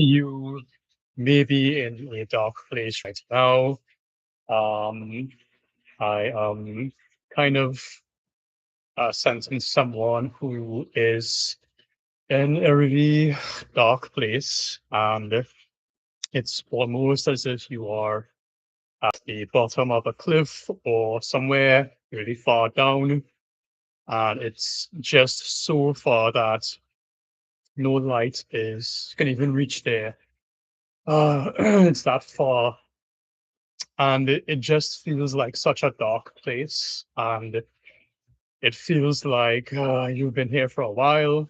You may be in a dark place right now. Um, I am kind of sensing someone who is in a really dark place, and it's almost as if you are at the bottom of a cliff or somewhere really far down, and it's just so far that no light is can even reach there. It's that far, and it just feels like such a dark place, and it feels like you've been here for a while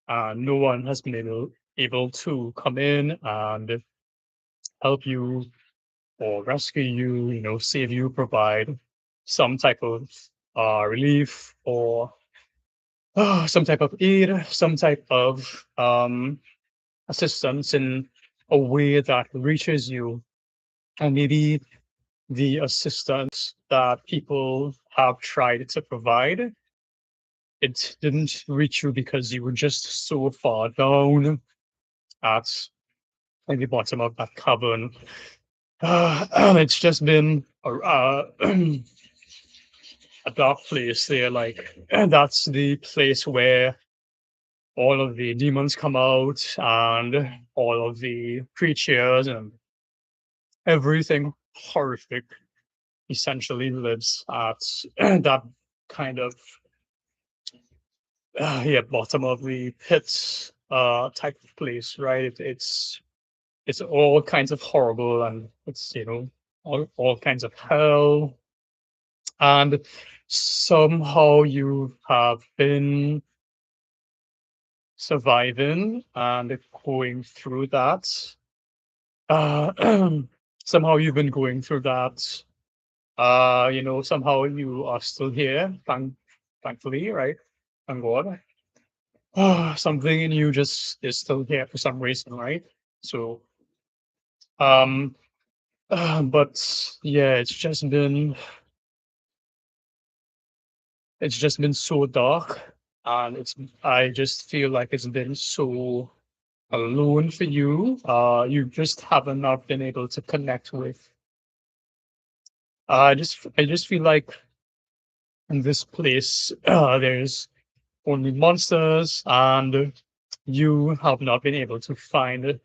and no one has been able to come in and help you or rescue you, save you, provide some type of relief or some type of aid, some type of assistance in a way that reaches you. And maybe the assistance that people have tried to provide, it didn't reach you because you were just so far down at the bottom of that cavern. And it's just been a dark place there. Like, and that's the place where all of the demons come out and all of the creatures and everything horrific essentially lives at that kind of yeah, bottom of the pit type of place, right? It's all kinds of horrible, and it's all kinds of hell, and somehow you have been surviving and going through that. Uh, somehow you've been going through that. Somehow you are still here. Thankfully, right? Thank God. Something in you just is still here for some reason, right? So, um, but yeah, it's just been so dark, and I just feel like it's been so alone for you. You just haven't not been able to connect with. I just feel like in this place, there's only monsters, and you have not been able to find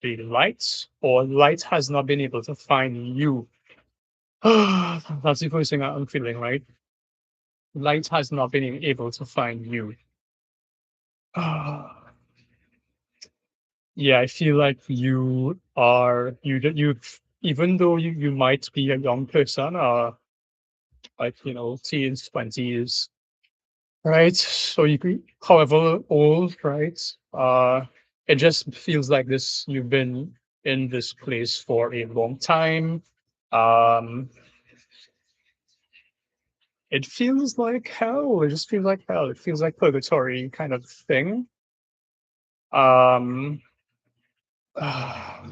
the lights, or light has not been able to find you. That's the first thing I'm feeling, right? Light has not been able to find you. Yeah, I feel like you even though you might be a young person, like teens, 20s, right? So you could, however old, right? It just feels like you've been in this place for a long time. Um, it feels like hell. It just feels like hell. It feels like purgatory kind of thing. Um, I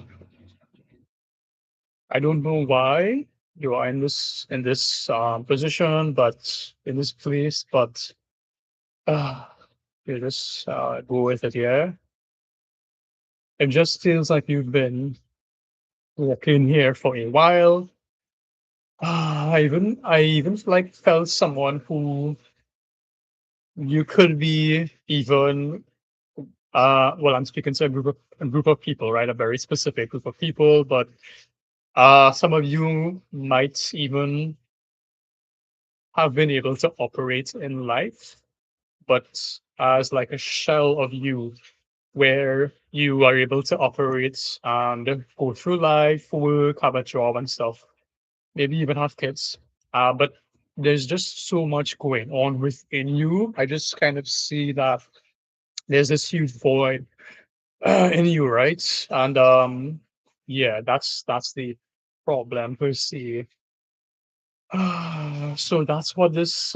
don't know why you are in this position, but in this place, but uh, you just go with it. Yeah, it just feels like you've been walking here for a while. I even like felt someone who you could be even. Well, I'm speaking to a group of people, right? A very specific group of people, but some of you might even have been able to operate in life, but as like a shell of you, where you are able to operate and go through life, work, have a job and stuff, maybe even have kids. But there's just so much going on within you. I just kind of see that there's this huge void in you, right? And yeah, that's the problem per se. So that's what this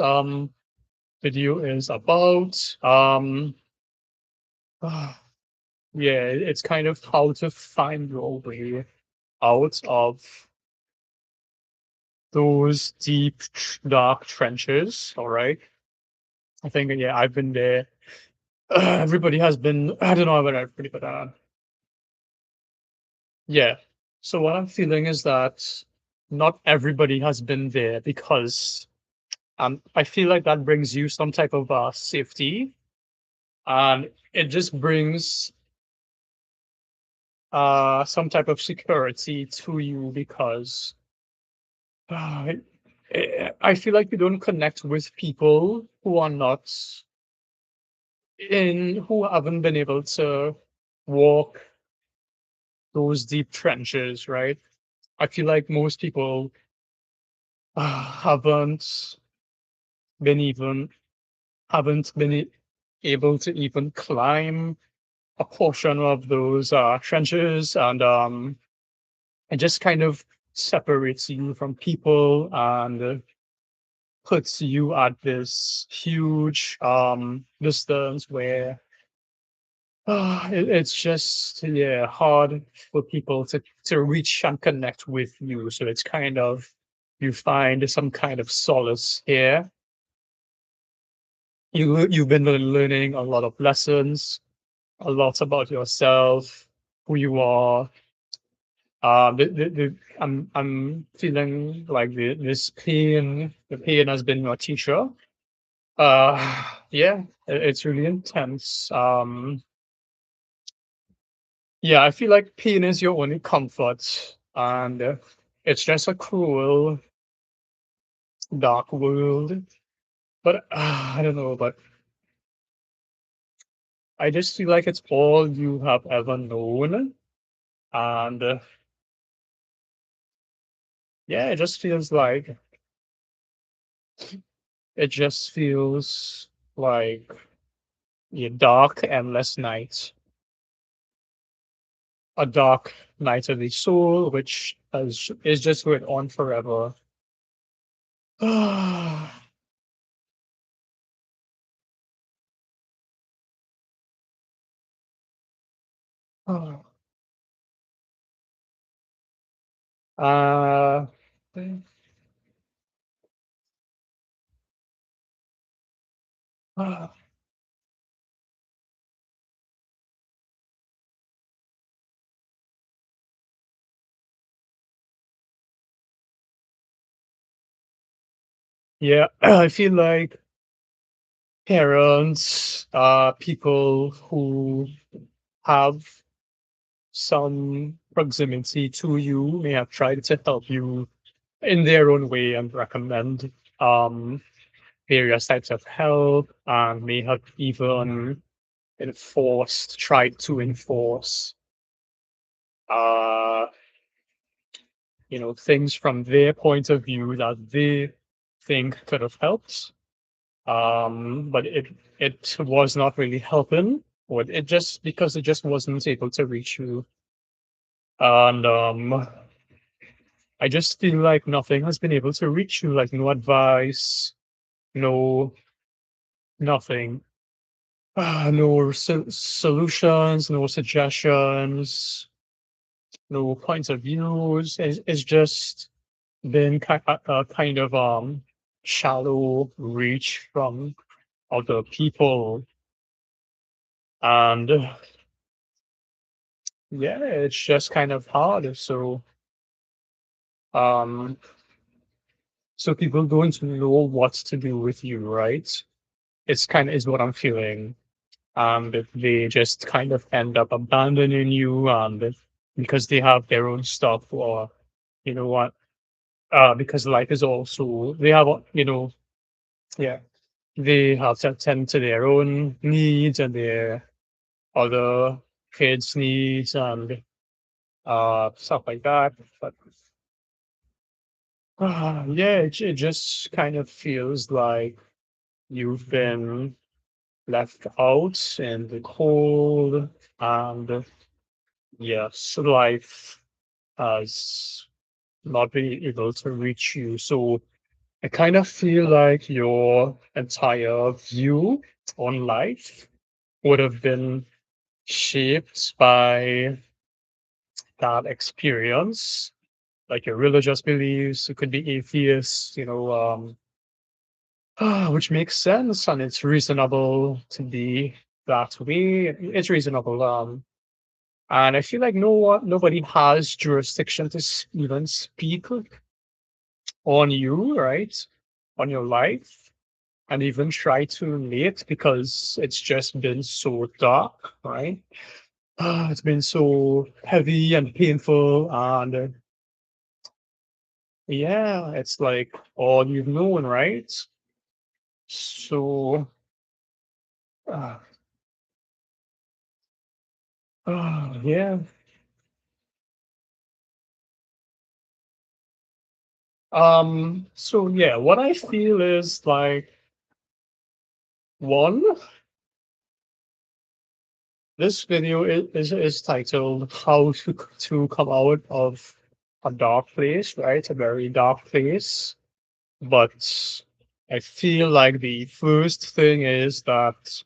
video is about. Ah, yeah, it's kind of how to find your way out of those deep, dark trenches. All right. I think, yeah, I've been there. Everybody has been, I don't know about everybody, but Yeah. So what I'm feeling is that not everybody has been there because I feel like that brings you some type of safety, and it just brings some type of security to you because uh, I feel like you don't connect with people who are not who haven't been able to walk those deep trenches, right? I feel like most people haven't been even haven't been able to even climb a portion of those trenches, and it just kind of separates you from people and puts you at this huge distance where it's just yeah hard for people to reach and connect with you. So it's kind of you find some kind of solace here. You've been learning a lot of lessons, a lot about yourself, who you are. I'm feeling like the pain has been your teacher. Yeah, it's really intense. Yeah, I feel like pain is your only comfort, and it's just a cruel, dark world. But I don't know, but I just feel like it's all you have ever known, and yeah, it just feels like a dark, endless night, a dark night of the soul, which is just going on forever. uh, yeah, I feel like parents, people who have some proximity to you may have tried to help you in their own way and recommend um, various types of help, and may have even tried to enforce, uh, things from their point of view that they think could have helped. But it was not really helping, or it just because it just wasn't able to reach you. And I just feel like nothing has been able to reach you, like no advice, no nothing. No solutions, no suggestions, no points of views. It's just been kind of shallow reach from other people, and yeah, it's just kind of hard. Um, so people don't know what to do with you, right? It's kind of is what I'm feeling. That they just kind of end up abandoning you, and because they have their own stuff, or you know what, because life is also they have yeah, they have to attend to their own needs and their other kids needs, and stuff like that. But yeah, it just kind of feels like you've been left out in the cold, and yes, life has not been able to reach you. So I kind of feel like your entire view on life would have been shaped by that experience, like your religious beliefs. It could be atheists, which makes sense, and it's reasonable to be that way. It's reasonable. And I feel like nobody has jurisdiction to even speak on you, right? On your life, and even try to relate because it's just been so dark, right? It's been so heavy and painful, and yeah, it's like all you've known, right? So, uh, yeah. So yeah, what I feel is like one, this video is titled "How to Come Out of a Dark Place," right? A very dark place. But I feel like the first thing is that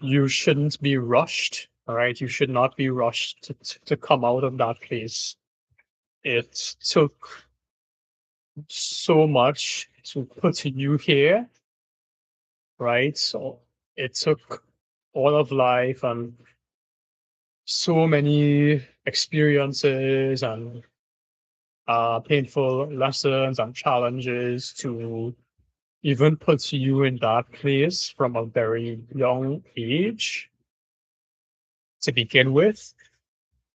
you shouldn't be rushed, all right? You should not be rushed to come out of that place. It took so much to put you here, right? So it took all of life and so many experiences and painful lessons and challenges to even put you in that place from a very young age to begin with.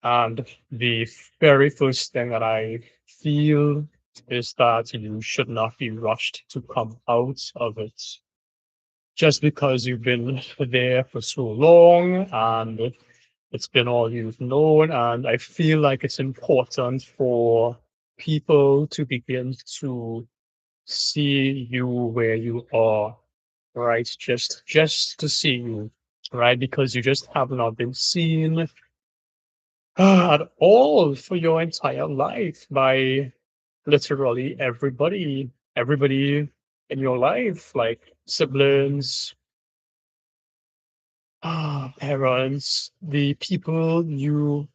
And the very first thing that I feel is that you should not be rushed to come out of it just because you've been there for so long and it's been all you've known. And I feel like it's important for people to begin to see you where you are, right? Just to see you, right? Because you just have not been seen at all for your entire life by literally everybody in your life, like siblings, parents, the people you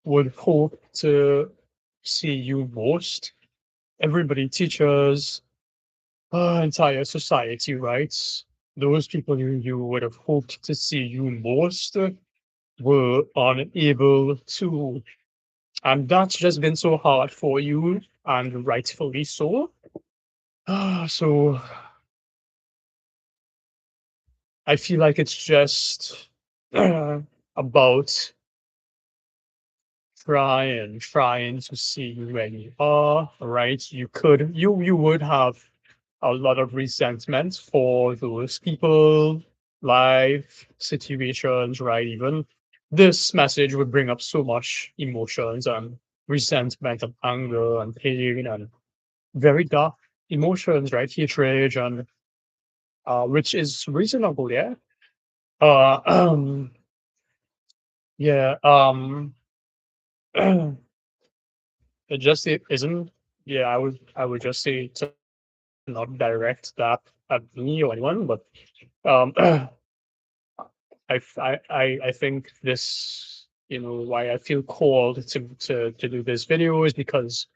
would hope to see you most, everybody, teachers, entire society, right? Those people you would have hoped to see you most were unable to. And that's just been so hard for you, and rightfully so. So I feel like it's just about trying to see where you are, right? You would have a lot of resentment for those people, life situations, right? Even this message would bring up so much emotions and resentment and anger and pain and very dark emotions, right? Hatred and which is reasonable, yeah. Uh, yeah. It just it isn't. Yeah, I would just say to not direct that at me or anyone, but um, I think this, why I feel called to do this video is because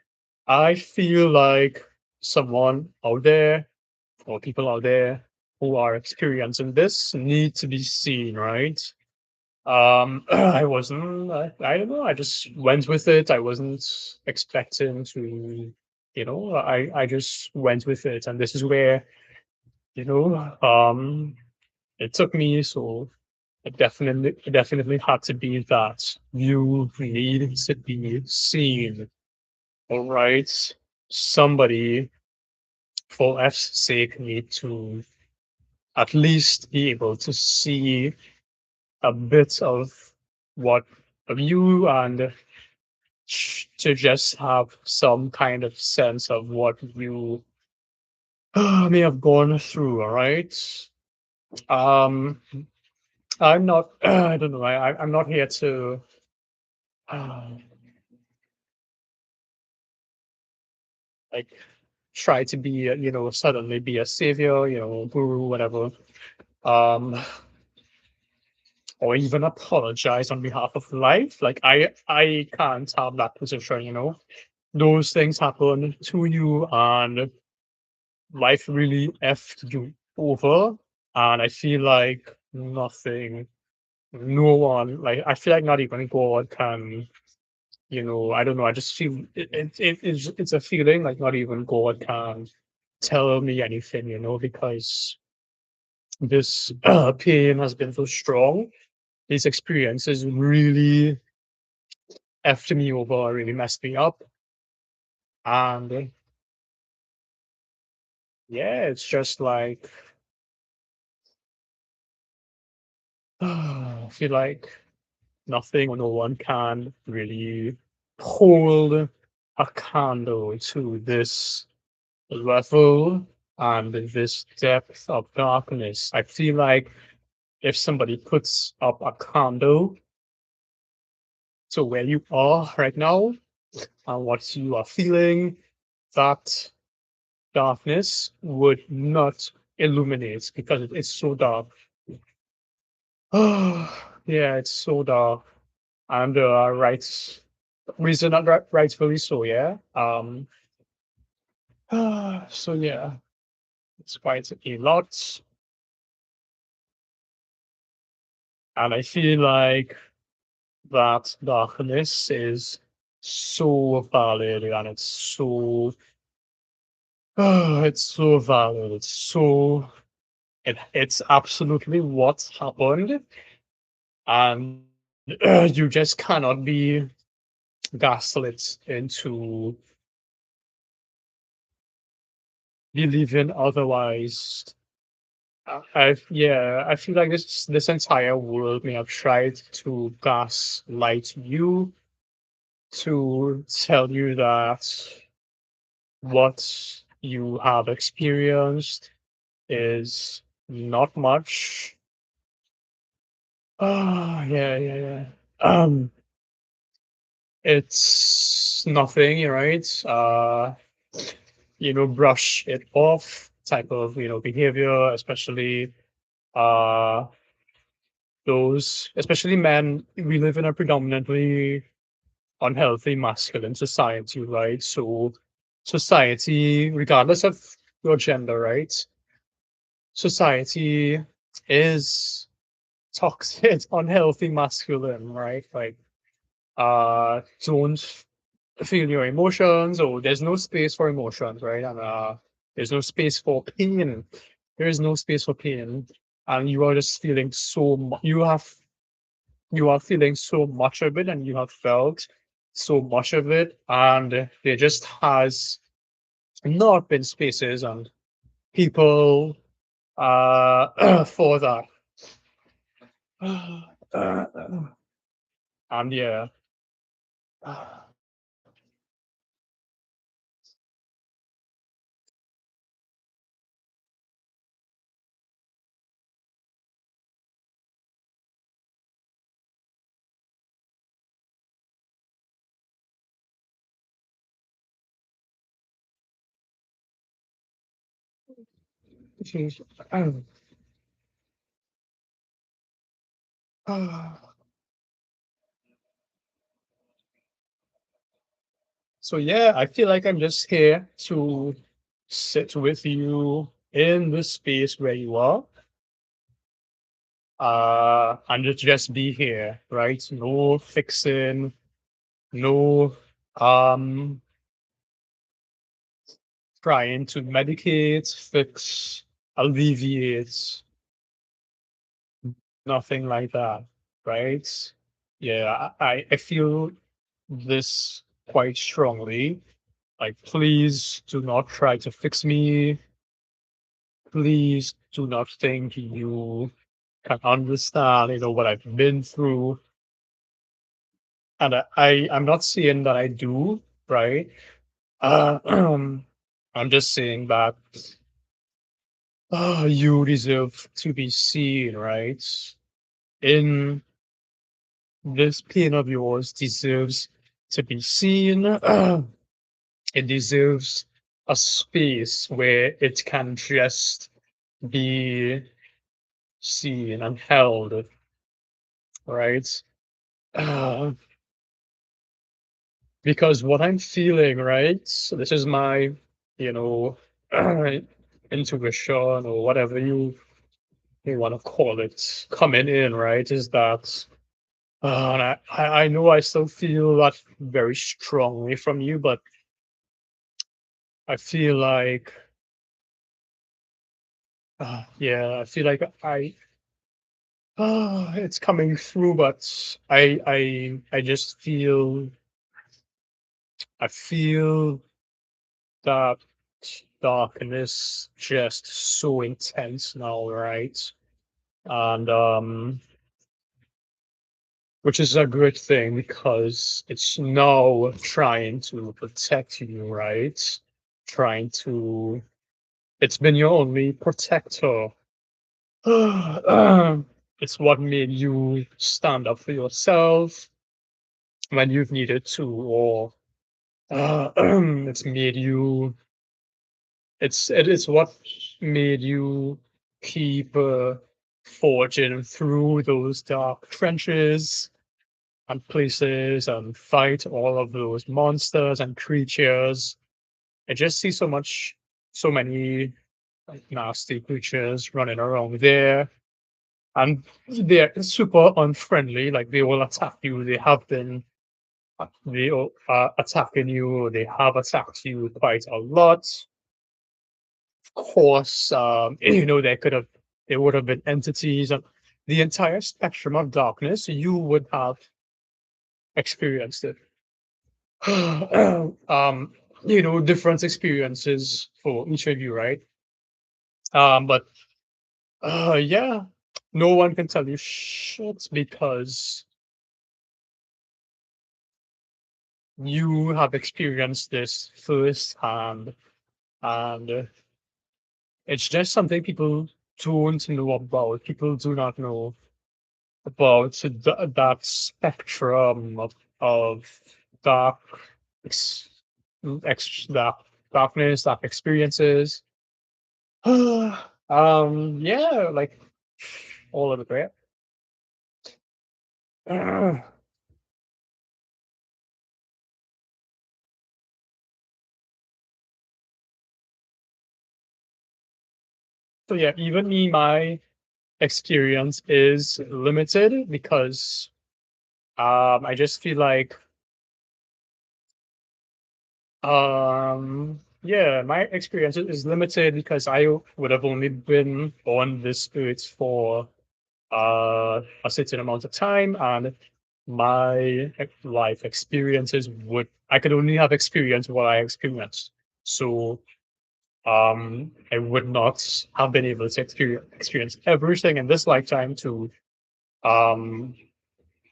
I feel like someone out there or people out there who are experiencing this need to be seen, right? I don't know, I just went with it. I wasn't expecting to, I just went with it. And this is where, you know, it took me. So it definitely had to be that you need to be seen. All right. Somebody, for F's sake, need to at least be able to see a bit what of you and to just have some kind of sense of what you may have gone through. All right. Um, I'm not. I don't know. I'm not here to uh, like try to be, suddenly be a savior, guru, whatever. Um, or even apologize on behalf of life. Like I can't have that position. Those things happen to you, and life really effed you over. And I feel like nothing, no one, like I feel like not even God can, I don't know. I just feel it's a feeling like not even God can tell me anything, because this pain has been so strong. These experiences really effed me over, really messed me up. And yeah, it's just like I feel like nothing or no one can really hold a candle to this level and this depth of darkness. I feel like if somebody puts up a candle to where you are right now and what you are feeling, that darkness would not illuminate because it's so dark. Oh, yeah, it's so dark. And right reason and rightfully so, yeah. So yeah, it's quite a lot. And I feel like that darkness is so valid and it's so valid. It's absolutely what happened. And you just cannot be gaslit into believing otherwise. I feel like this entire world may have tried to gaslight you to tell you that what you have experienced is not much. Yeah. It's nothing, right? Brush it off type of, behavior, especially uh especially men. We live in a predominantly unhealthy masculine society, right? So society, regardless of your gender, right? Society is toxic, unhealthy masculine, right? Like, don't feel your emotions, or there's no space for emotions, right? And there's no space for pain. There is no space for pain, and you are just feeling you are feeling so much of it, and you have felt so much of it, and there just has not been spaces and people for that. And yeah. So yeah, I feel like I'm just here to sit with you in the space where you are, and just be here, right? No fixing, no um trying to medicate, fix, alleviate, nothing like that, right? Yeah, I feel this quite strongly. Like, please do not try to fix me. Please do not think you can understand, what I've been through. And I'm not saying that I do, right? Uh, I'm just saying that you deserve to be seen, right? In this pain of yours deserves to be seen. It deserves a space where it can just be seen and held, right? Uh, because what I'm feeling, right? So this is my, you know, intuition or whatever you you want to call it, coming in, right? Is that, and I know I still feel that very strongly from you, but I feel like, yeah, I feel like it's coming through, but I just I feel that darkness just so intense now, right? And which is a good thing because it's now trying to protect you, right? Trying to, it's been your only protector. It's what made you stand up for yourself when you've needed to, or it's made you, it is what made you keep forging through those dark trenches and places and fight all of those monsters and creatures. I just see so many like, nasty creatures running around there, and they're super unfriendly. Like they will attack you. They have been they are attacking you. They have attacked you quite a lot. Of course, there would have been entities of the entire spectrum of darkness. You would have experienced it. um, different experiences for each of you, right? But yeah, no one can tell you shit because you have experienced this firsthand, and it's just something people don't know about. People do not know about that spectrum of dark, ex, dark darkness, dark experiences. Yeah, like all of it, right? So yeah, even me, my experience is limited because I just feel like yeah, my experience is limited because I would have only been on this earth for a certain amount of time, and my life experiences would I could only have experienced what I experienced. So I would not have been able to experience everything in this lifetime to um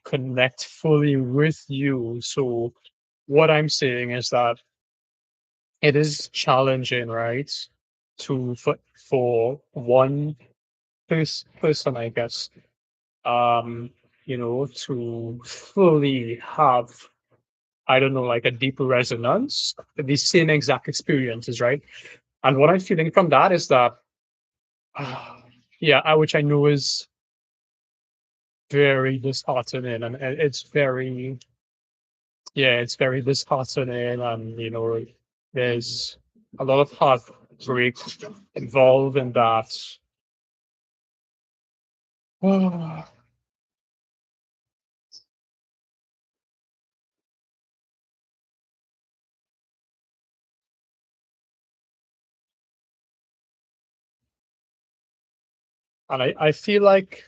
connect fully with you. So what I'm saying is that it is challenging, right? For one person, I guess, to fully have, I don't know, like a deeper resonance, the same exact experiences, right? And what I'm feeling from that is that, uh, yeah, which I know is very disheartening, and it's very, yeah, it's very disheartening, and there's a lot of heartbreak involved in that. And I feel like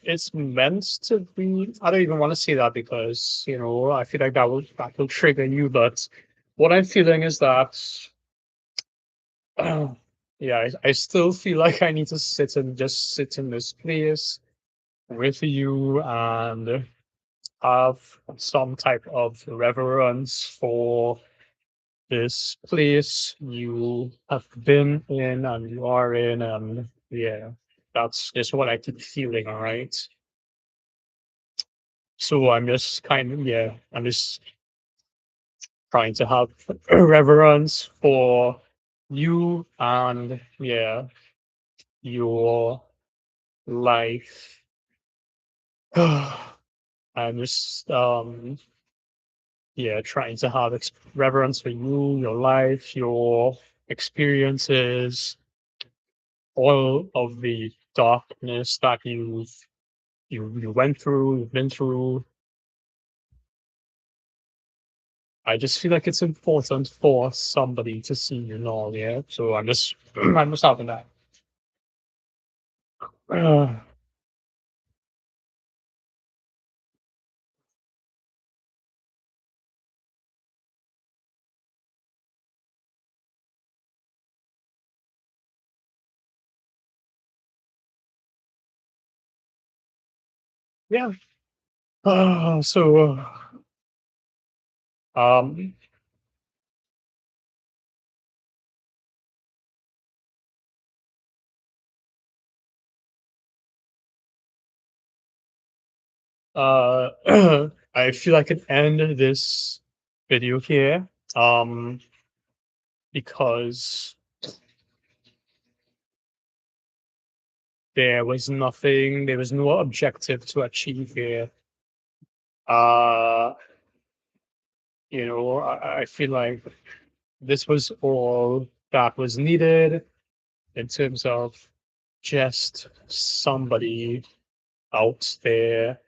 it's meant to be. I don't even want to say that because I feel like that will trigger you. But what I'm feeling is that, yeah, I still feel like I need to sit in this place with you and have some type of reverence for this place you have been in and you are in, and yeah, that's just what I keep feeling. All right. So I'm just yeah, I'm just trying to have reverence for you and yeah, your life. I'm just yeah, trying to have reverence for you, your life, your experiences, all of the darkness that you went through, you've been through. I just feel like it's important for somebody to see you and all, yeah. So I'm just I'm just having that. Uh, yeah. So um uh I feel I could end this video here. Um because there was no objective to achieve here. Uh I feel like this was all that was needed in terms of just somebody out there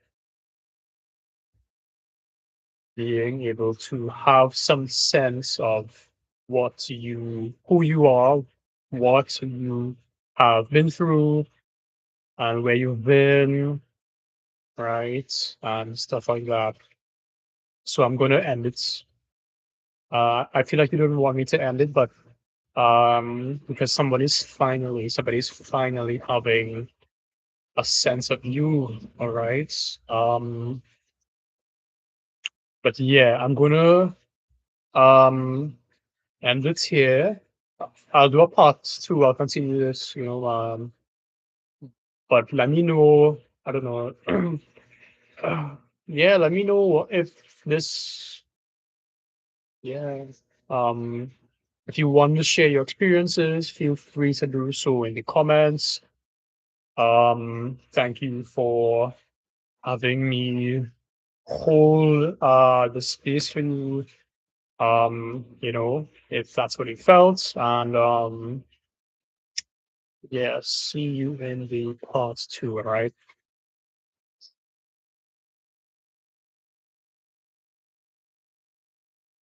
being able to have some sense of who you are, what you have been through, and where you've been, right? And stuff like that. So I'm going to end it. I feel like you don't want me to end it, but because somebody's finally having a sense of you, all right? But yeah, I'm gonna um end it here. I'll do a part two. I'll continue this, but let me know. I don't know. Yeah, let me know if this, yeah, um, if you want to share your experiences, feel free to do so in the comments. Thank you for having me hold the space for you, if that's what you felt. And yeah, see you in the part two, all right?